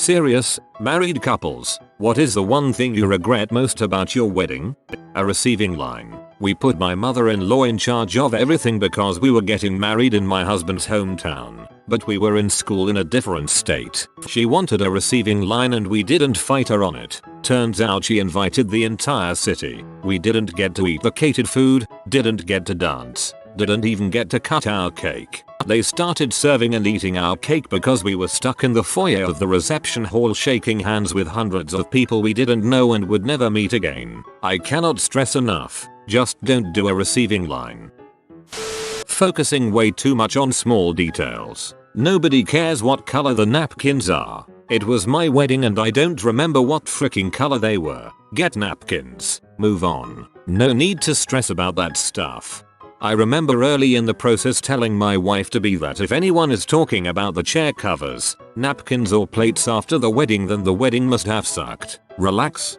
Serious, married couples, what is the one thing you regret most about your wedding? A receiving line. We put my mother-in-law in charge of everything because we were getting married in my husband's hometown, but we were in school in a different state. She wanted a receiving line and we didn't fight her on it. Turns out she invited the entire city. We didn't get to eat the catered food, didn't get to dance, didn't even get to cut our cake. They started serving and eating our cake because we were stuck in the foyer of the reception hall shaking hands with hundreds of people we didn't know and would never meet again. I cannot stress enough, just don't do a receiving line. Focusing way too much on small details. Nobody cares what color the napkins are. It was my wedding and I don't remember what freaking color they were. Get napkins. Move on. No need to stress about that stuff. I remember early in the process telling my wife to be that if anyone is talking about the chair covers, napkins or plates after the wedding, then the wedding must have sucked. Relax.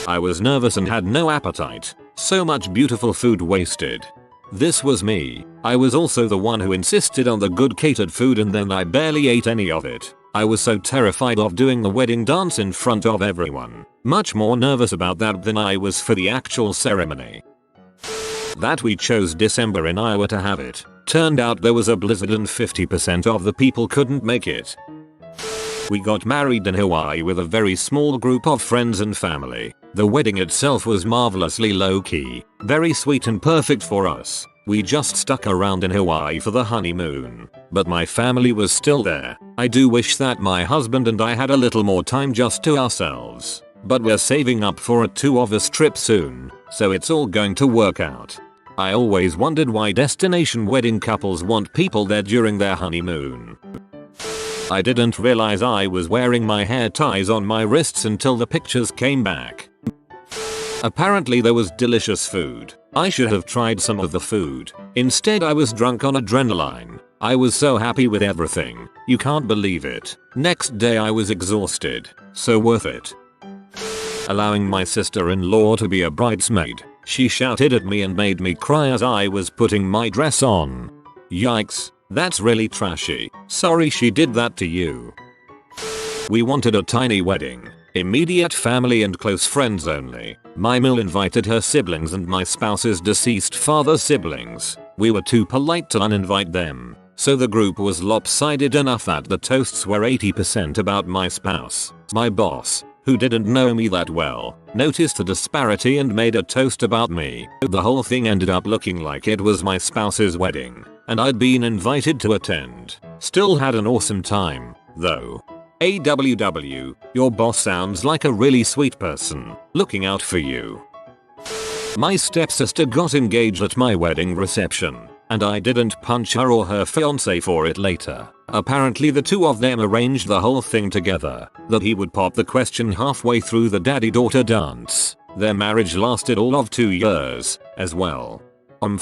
I was nervous and had no appetite. So much beautiful food wasted. This was me. I was also the one who insisted on the good catered food and then I barely ate any of it. I was so terrified of doing the wedding dance in front of everyone. Much more nervous about that than I was for the actual ceremony. That we chose December in Iowa to have it. Turned out there was a blizzard and 50% of the people couldn't make it. We got married in Hawaii with a very small group of friends and family. The wedding itself was marvelously low-key, very sweet and perfect for us. We just stuck around in Hawaii for the honeymoon. But my family was still there. I do wish that my husband and I had a little more time just to ourselves. But we're saving up for a 2 of us trip soon, so it's all going to work out. I always wondered why destination wedding couples want people there during their honeymoon. I didn't realize I was wearing my hair ties on my wrists until the pictures came back. Apparently there was delicious food. I should have tried some of the food. Instead I was drunk on adrenaline. I was so happy with everything. You can't believe it. Next day I was exhausted. So worth it. Allowing my sister-in-law to be a bridesmaid. She shouted at me and made me cry as I was putting my dress on. Yikes, that's really trashy. Sorry she did that to you. We wanted a tiny wedding. Immediate family and close friends only. My mill invited her siblings and my spouse's deceased father's siblings. We were too polite to uninvite them. So the group was lopsided enough that the toasts were 80% about my spouse. My boss, who didn't know me that well, noticed the disparity and made a toast about me. The whole thing ended up looking like it was my spouse's wedding, and I'd been invited to attend. Still had an awesome time, though. AWW, your boss sounds like a really sweet person, looking out for you. My stepsister got engaged at my wedding reception, and I didn't punch her or her fiance for it later. Apparently the two of them arranged the whole thing together, that he would pop the question halfway through the daddy-daughter dance. Their marriage lasted all of 2 years, as well.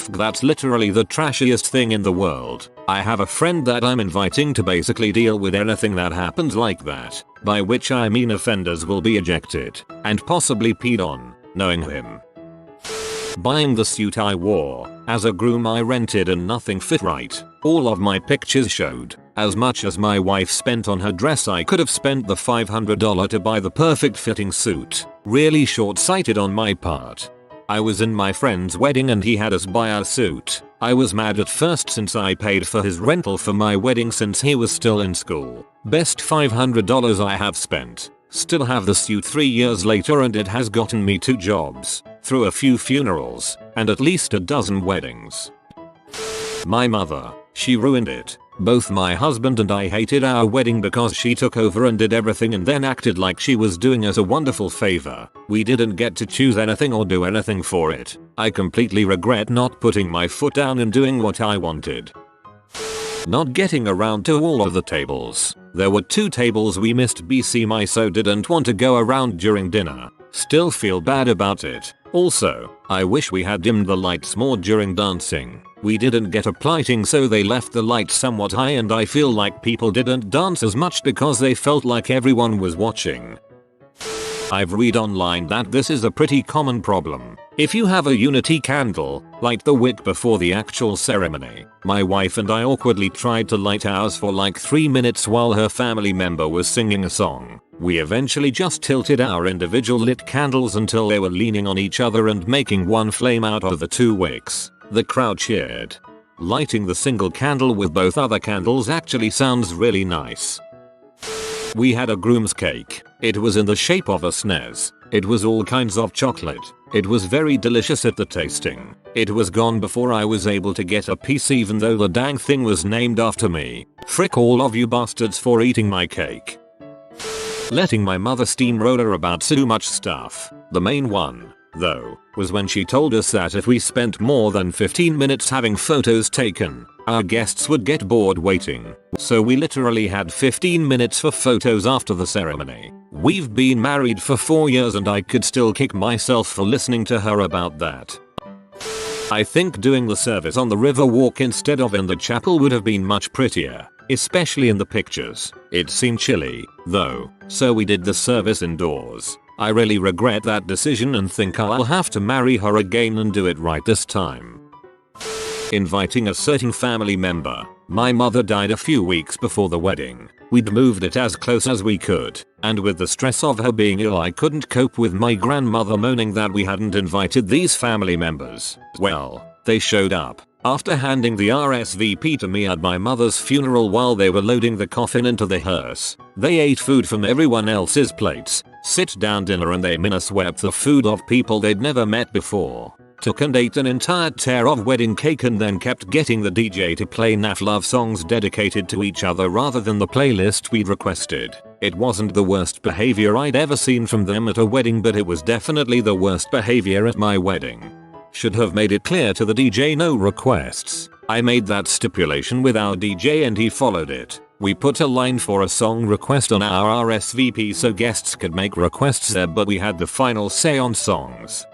That's literally the trashiest thing in the world. I have a friend that I'm inviting to basically deal with anything that happens like that, by which I mean offenders will be ejected, and possibly peed on, knowing him. Buying the suit I wore. As a groom I rented and nothing fit right. All of my pictures showed. As much as my wife spent on her dress I could have spent the $500 to buy the perfect fitting suit. Really short-sighted on my part. I was in my friend's wedding and he had us buy a suit. I was mad at first since I paid for his rental for my wedding since he was still in school. Best $500 I have spent. Still have the suit 3 years later and it has gotten me 2 jobs, through a few funerals, and at least a dozen weddings. My mother, she ruined it. Both my husband and I hated our wedding because she took over and did everything and then acted like she was doing us a wonderful favor. We didn't get to choose anything or do anything for it. I completely regret not putting my foot down and doing what I wanted. Not getting around to all of the tables. There were 2 tables we missed BC my so didn't want to go around during dinner. Still feel bad about it. Also, I wish we had dimmed the lights more during dancing. We didn't get a plighting so they left the lights somewhat high and I feel like people didn't dance as much because they felt like everyone was watching. I've read online that this is a pretty common problem. If you have a unity candle, light the wick before the actual ceremony. My wife and I awkwardly tried to light ours for like 3 minutes while her family member was singing a song. We eventually just tilted our individual lit candles until they were leaning on each other and making one flame out of the 2 wicks. The crowd cheered. Lighting the single candle with both other candles actually sounds really nice. We had a groom's cake. It was in the shape of a SNES. It was all kinds of chocolate. It was very delicious at the tasting. It was gone before I was able to get a piece even though the dang thing was named after me. Frick all of you bastards for eating my cake. Letting my mother steamroller about so much stuff. The main one, though, was when she told us that if we spent more than 15 minutes having photos taken, our guests would get bored waiting. So we literally had 15 minutes for photos after the ceremony. We've been married for 4 years and I could still kick myself for listening to her about that. I think doing the service on the river walk instead of in the chapel would have been much prettier, especially in the pictures. It seemed chilly, though, so we did the service indoors. I really regret that decision and think I'll have to marry her again and do it right this time. Inviting a certain family member. My mother died a few weeks before the wedding. We'd moved it as close as we could, and with the stress of her being ill I couldn't cope with my grandmother moaning that we hadn't invited these family members. Well, they showed up. After handing the RSVP to me at my mother's funeral while they were loading the coffin into the hearse, they ate food from everyone else's plates, sit-down dinner, and they minneswept the food of people they'd never met before. Took and ate an entire tear of wedding cake and then kept getting the DJ to play naff love songs dedicated to each other rather than the playlist we'd requested. It wasn't the worst behavior I'd ever seen from them at a wedding, but it was definitely the worst behavior at my wedding. Should have made it clear to the DJ no requests. I made that stipulation with our DJ and he followed it. We put a line for a song request on our RSVP so guests could make requests there, but we had the final say on songs.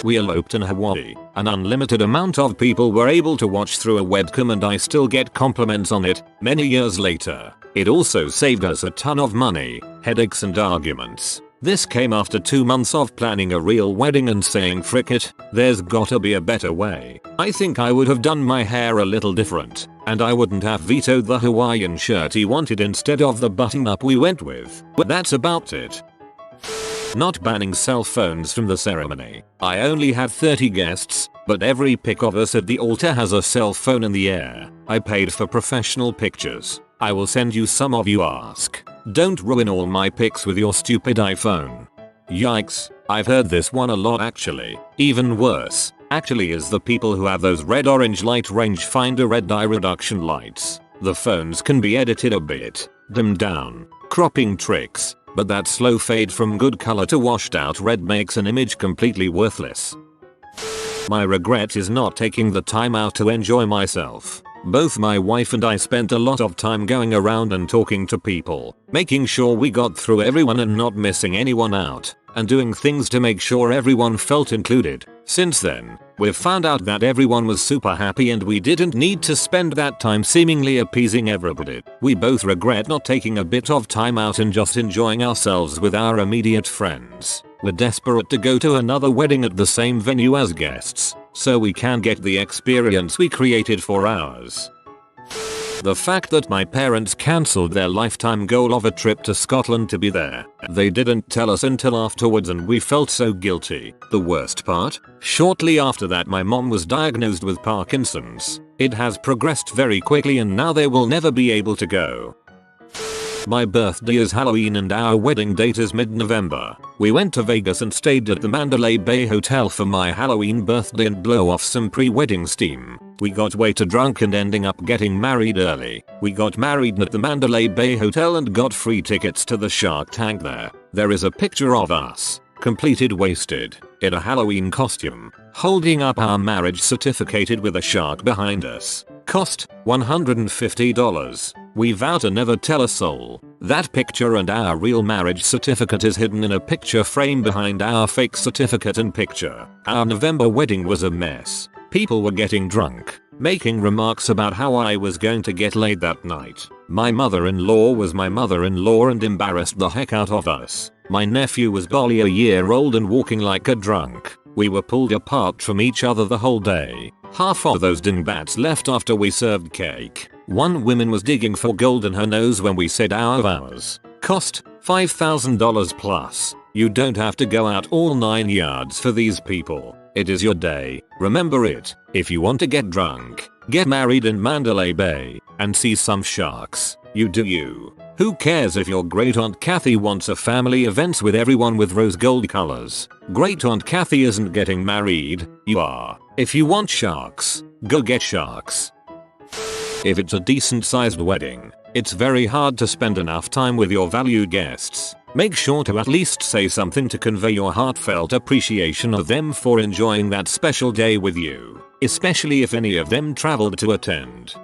We eloped in Hawaii. An unlimited amount of people were able to watch through a webcam and I still get compliments on it many years later. It also saved us a ton of money, headaches and arguments. This came after 2 months of planning a real wedding and saying frick it, there's gotta be a better way. I think I would have done my hair a little different, and I wouldn't have vetoed the Hawaiian shirt he wanted instead of the button-up we went with. But that's about it. Not banning cell phones from the ceremony. I only had 30 guests, but every pic of us at the altar has a cell phone in the air. I paid for professional pictures. I will send you some of you ask. Don't ruin all my pics with your stupid iPhone. Yikes, I've heard this one a lot actually. Even worse, actually, is the people who have those red-orange light rangefinder red dye reduction lights. The phones can be edited a bit, dimmed down, cropping tricks, but that slow fade from good color to washed out red makes an image completely worthless. My regret is not taking the time out to enjoy myself. Both my wife and I spent a lot of time going around and talking to people, making sure we got through everyone and not missing anyone out, and doing things to make sure everyone felt included. Since then, we've found out that everyone was super happy and we didn't need to spend that time seemingly appeasing everybody. We both regret not taking a bit of time out and just enjoying ourselves with our immediate friends. We're desperate to go to another wedding at the same venue as guests, so we can get the experience we created for ours. The fact that my parents cancelled their lifetime goal of a trip to Scotland to be there. They didn't tell us until afterwards and we felt so guilty. The worst part? Shortly after that my mom was diagnosed with Parkinson's. It has progressed very quickly and now they will never be able to go. My birthday is Halloween and our wedding date is mid-November. We went to Vegas and stayed at the Mandalay Bay Hotel for my Halloween birthday and blow off some pre-wedding steam. We got way too drunk and ending up getting married early. We got married at the Mandalay Bay Hotel and got free tickets to the Shark Tank there. There is a picture of us, completed wasted, in a Halloween costume, holding up our marriage certificate with a shark behind us. Cost $150. We vow to never tell a soul. That picture and our real marriage certificate is hidden in a picture frame behind our fake certificate and picture. Our November wedding was a mess. People were getting drunk, making remarks about how I was going to get laid that night. My mother-in-law was my mother-in-law and embarrassed the heck out of us. My nephew was barely a year old and walking like a drunk. We were pulled apart from each other the whole day. Half of those dingbats left after we served cake. One woman was digging for gold in her nose when we said our vows. Cost $5,000 plus. You don't have to go out all 9 yards for these people. It is your day. Remember it. If you want to get drunk, get married in Mandalay Bay, and see some sharks, you do you. Who cares if your great aunt Kathy wants a family event with everyone with rose gold colors? Great aunt Kathy isn't getting married, you are. If you want sharks, go get sharks. If it's a decent sized wedding, it's very hard to spend enough time with your valued guests. Make sure to at least say something to convey your heartfelt appreciation of them for enjoying that special day with you, especially if any of them traveled to attend.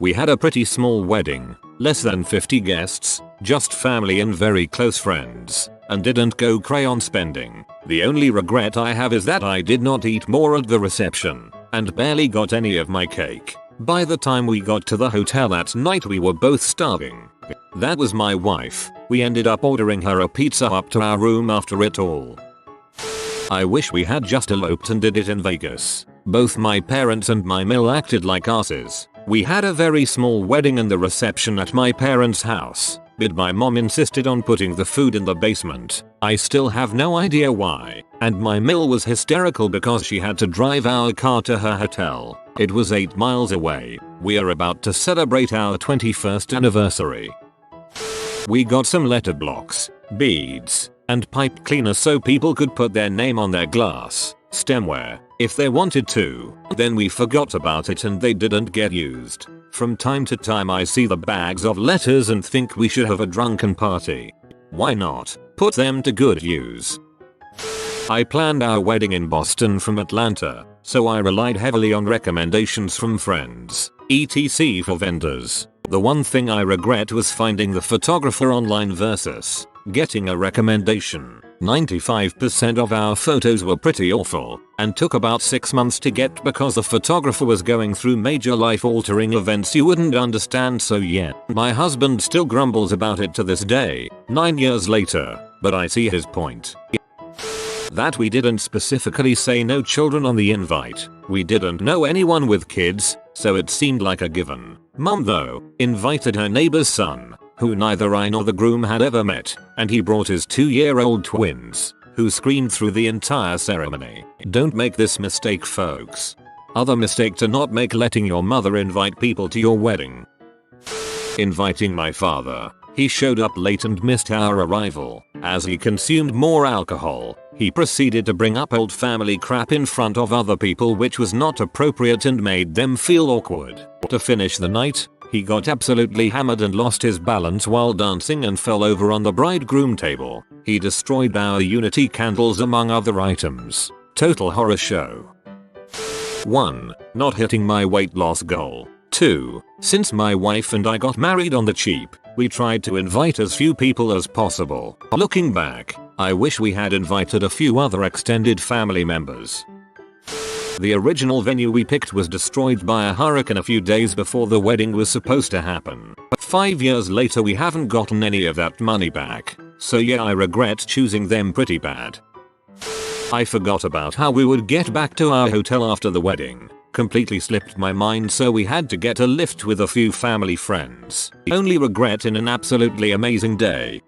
We had a pretty small wedding, less than 50 guests, just family and very close friends, and didn't go crayon spending. The only regret I have is that I did not eat more at the reception, and barely got any of my cake. By the time we got to the hotel that night we were both starving. That was my wife. We ended up ordering her a pizza up to our room after it all. I wish we had just eloped and did it in Vegas. Both my parents and my mill acted like asses. We had a very small wedding and the reception at my parents' house, but my mom insisted on putting the food in the basement. I still have no idea why, and my mill was hysterical because she had to drive our car to her hotel. It was 8 miles away. We are about to celebrate our 21st anniversary. We got some letter blocks, beads, and pipe cleaner so people could put their name on their glass stemware if they wanted to. Then we forgot about it and they didn't get used. From time to time I see the bags of letters and think we should have a drunken party. Why not put them to good use? I planned our wedding in Boston from Atlanta, so I relied heavily on recommendations from friends, etc. for vendors. The one thing I regret was finding the photographer online versus getting a recommendation. 95% of our photos were pretty awful and took about 6 months to get because the photographer was going through major life-altering events you wouldn't understand, so yeah. My husband still grumbles about it to this day, 9 years later, but I see his point. That we didn't specifically say no children on the invite. We didn't know anyone with kids, so it seemed like a given. Mom though, invited her neighbor's son, who neither I nor the groom had ever met, and he brought his 2-year-old twins, who screamed through the entire ceremony. Don't make this mistake, folks. Other mistake to not make: letting your mother invite people to your wedding. Inviting my father. He showed up late and missed our arrival. As he consumed more alcohol, he proceeded to bring up old family crap in front of other people, which was not appropriate and made them feel awkward. To finish the night, he got absolutely hammered and lost his balance while dancing and fell over on the bridegroom table. He destroyed our unity candles among other items. Total horror show. 1. Not hitting my weight loss goal. 2. Since my wife and I got married on the cheap, we tried to invite as few people as possible. Looking back, I wish we had invited a few other extended family members. The original venue we picked was destroyed by a hurricane a few days before the wedding was supposed to happen. 5 years later we haven't gotten any of that money back, so yeah, I regret choosing them pretty bad. I forgot about how we would get back to our hotel after the wedding. Completely slipped my mind, so we had to get a lift with a few family friends. Only regret in an absolutely amazing day.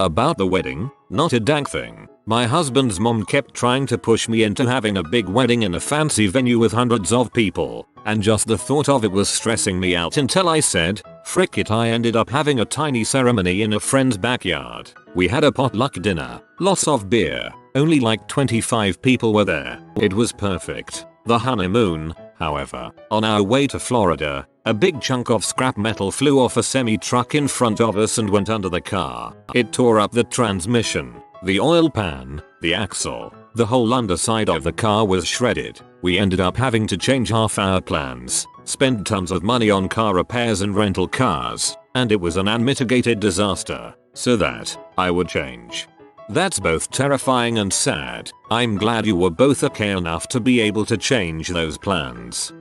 About the wedding, not a dang thing. My husband's mom kept trying to push me into having a big wedding in a fancy venue with hundreds of people, and just the thought of it was stressing me out until I said, frick it. I ended up having a tiny ceremony in a friend's backyard. We had a potluck dinner, lots of beer, only like 25 people were there. It was perfect. The honeymoon, however, on our way to Florida, a big chunk of scrap metal flew off a semi-truck in front of us and went under the car. It tore up the transmission, the oil pan, the axle. The whole underside of the car was shredded. We ended up having to change half our plans, spend tons of money on car repairs and rental cars, and it was an unmitigated disaster, so that I would change. That's both terrifying and sad. I'm glad you were both okay enough to be able to change those plans.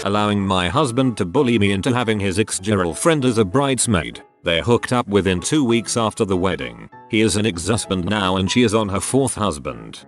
Allowing my husband to bully me into having his ex-girlfriend as a bridesmaid. They hooked up within 2 weeks after the wedding. He is an ex-husband now and she is on her 4th husband.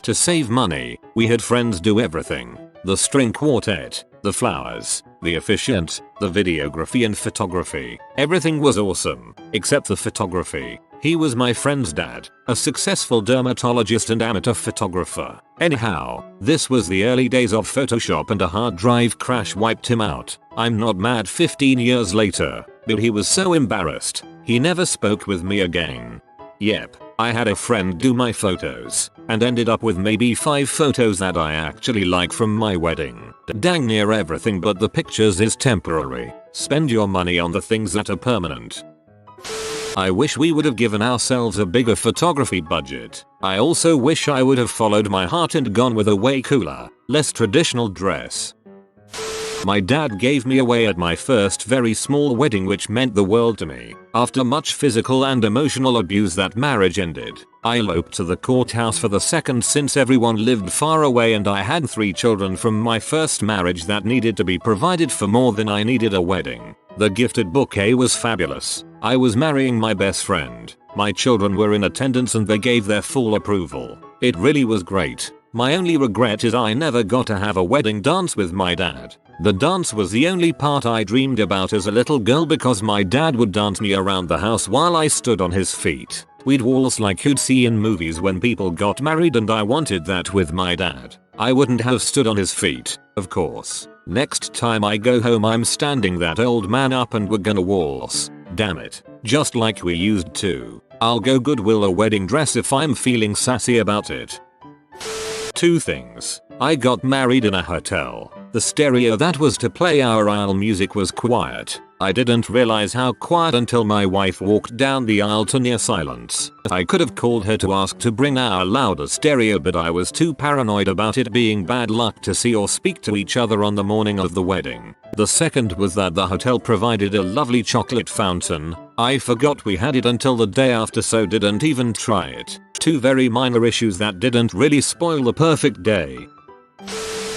To save money, we had friends do everything. The string quartet, the flowers, the officiant, the videography and photography. Everything was awesome, except the photography. He was my friend's dad, a successful dermatologist and amateur photographer. Anyhow, this was the early days of Photoshop and a hard drive crash wiped him out. I'm not mad 15 years later, but he was so embarrassed, he never spoke with me again. Yep, I had a friend do my photos, and ended up with maybe 5 photos that I actually like from my wedding. Dang near everything but the pictures is temporary. Spend your money on the things that are permanent. I wish we would have given ourselves a bigger photography budget. I also wish I would have followed my heart and gone with a way cooler, less traditional dress. My dad gave me away at my first very small wedding, which meant the world to me. After much physical and emotional abuse, that marriage ended. I eloped to the courthouse for the second since everyone lived far away and I had 3 children from my first marriage that needed to be provided for more than I needed a wedding. The gifted bouquet was fabulous. I was marrying my best friend. My children were in attendance and they gave their full approval. It really was great. My only regret is I never got to have a wedding dance with my dad. The dance was the only part I dreamed about as a little girl because my dad would dance me around the house while I stood on his feet. We'd waltz like you'd see in movies when people got married, and I wanted that with my dad. I wouldn't have stood on his feet, of course. Next time I go home I'm standing that old man up and we're gonna waltz. Damn it. Just like we used to. I'll go Goodwill a wedding dress if I'm feeling sassy about it. 2 things. I got married in a hotel. The stereo that was to play our aisle music was quiet. I didn't realize how quiet until my wife walked down the aisle to near silence. I could have called her to ask to bring our louder stereo, but I was too paranoid about it being bad luck to see or speak to each other on the morning of the wedding. The second was that the hotel provided a lovely chocolate fountain. I forgot we had it until the day after, so didn't even try it. 2 very minor issues that didn't really spoil the perfect day.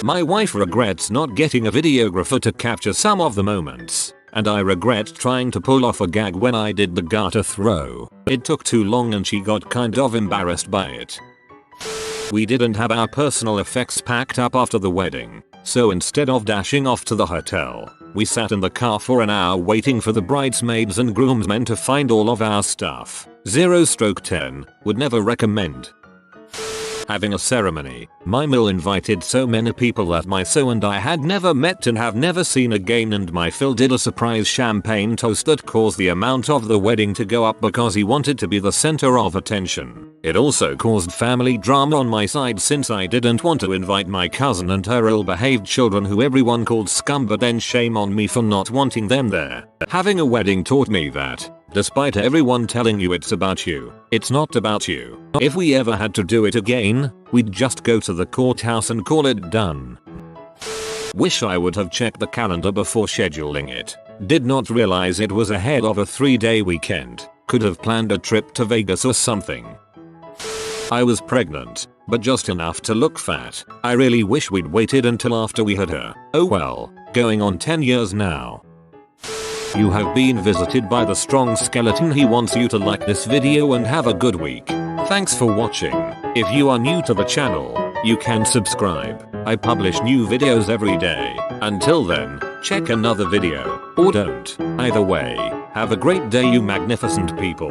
My wife regrets not getting a videographer to capture some of the moments, and I regret trying to pull off a gag when I did the garter throw. It took too long and she got kind of embarrassed by it. We didn't have our personal effects packed up after the wedding, so instead of dashing off to the hotel, we sat in the car for an hour waiting for the bridesmaids and groomsmen to find all of our stuff. 0/10, would never recommend. Having a ceremony. My mill invited so many people that my so and I had never met and have never seen again, and my Phil did a surprise champagne toast that caused the amount of the wedding to go up because he wanted to be the center of attention. It also caused family drama on my side since I didn't want to invite my cousin and her ill-behaved children who everyone called scum, but then shame on me for not wanting them there. Having a wedding taught me that, despite everyone telling you it's about you, it's not about you. If we ever had to do it again, we'd just go to the courthouse and call it done. Wish I would have checked the calendar before scheduling it. Did not realize it was ahead of a 3-day weekend. Could have planned a trip to Vegas or something. I was pregnant, but just enough to look fat. I really wish we'd waited until after we had her. Oh well, going on 10 years now. You have been visited by the strong skeleton. He wants you to like this video and have a good week. Thanks for watching. If you are new to the channel, you can subscribe. I publish new videos every day. Until then, check another video, or don't. Either way, have a great day you magnificent people.